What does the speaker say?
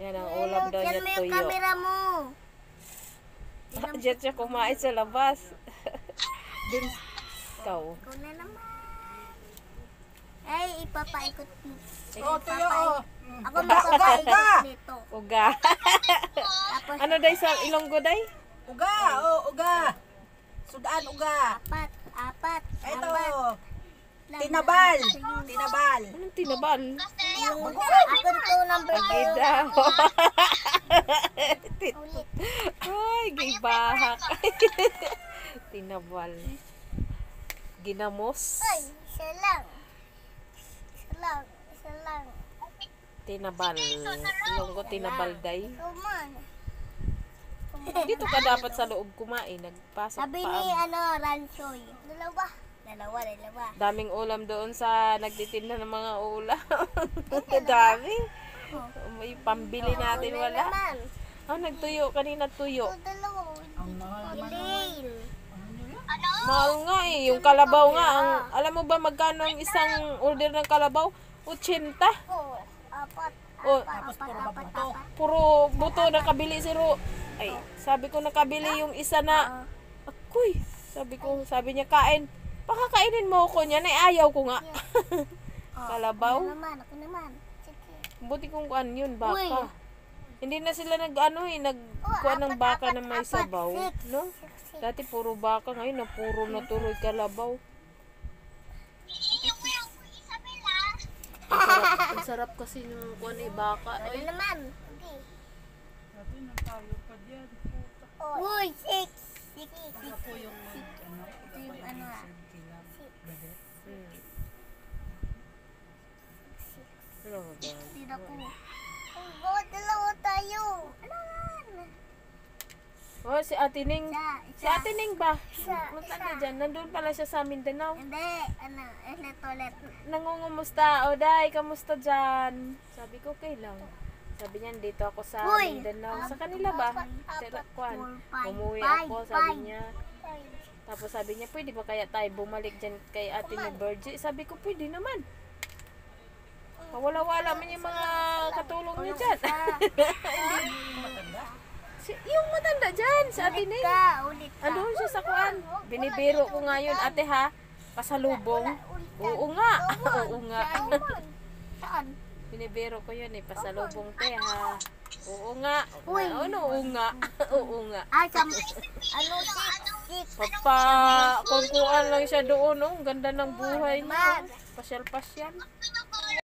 Yan ang ulam daw niya, Diyan mo yung tuyo. camera mo. Diyan siya kumain sa labas. Dun, ikaw. Ikaw na naman. Ay, ipapaikot dito. Tuyo. Ako magpapaikot dito. Uga. Tapos, Ano day sa Ilonggo day? Uga, uga. Sudaan uga. apat. Ito. Lang, Tinabal. lang. Tinabal. Anong tinabal? Akin to number 2. Agida. Ulit. Ay, gibahak. Tinabal. Ginamos. Ay, isa lang. Isa lang. Tinabal. Ilonggo tinabal day. Come on. Dito ka dapat sa loob kumain. Nagpasok Sabi pa. ni Ransoy. Dalawa. Daming ulam doon sa nagtitinda ng mga ulam. Dami. May pambili natin wala. Naman. Nagtuyo. Kanina tuyo. Ito dalawa. Elaine. Mahal nga eh. Yung kalabaw nga. Alam mo ba magkano ang isang order ng kalabaw? 80. Apat. O, Apat. puro buto nakabili si Ro. Ay, sabi ko nakabili yung isa na. Akoy. Sabi niya kain. Pakakainin mo ko niya. Ay, ayaw ko nga. Kalabaw. Ako naman. Sige. Buti kong kuan yun, baka. Uy. Hindi na sila nagkuha ng baka na may sabaw. No? Dati puro baka, ngayon na puro natuloy kalabaw. Ang sarap kasi ng kuan eh, baka. Ano Ay, naman? Okay. Uy, six. Ito yung ano ah. Ano ba? Hindi ko. Bakit dalawa tayo? Alam. Oh, si Ate Ning. Si Ate Ning ba? Isa. Magkano dyan? Nandun pala siya sa Mindanao. Hindi. Ulit. Nangungumusta. O, Day, kamusta dyan? Sabi ko, okay lang. Sabi niya, dito ako sa Uy! Mindanao. Sa kanila ba? Sila, kuan. Umuwi ako, sabi niya. Tapos sabi niya, pwede ba kaya tayo bumalik dyan kay Ate ni Virgie? Sabi ko, pwede naman. Wala-wala man yung mga katulong niya dyan. Yung matanda dyan, sa Ate Ning. Ulit ka. Andun siya sa kuan. Binibiro ko ngayon, ate ha. Pasalubong. Oo nga. Oo nga. Saan? Binibiro ko yun eh. Pasalubong te ha. Oo nga. Uy. Ano oo nga. Oo nga. Ano six? Pagpa-kungkuan lang siya doon. Oh. Ang ganda ng buhay niya. Pasyal-pasyal.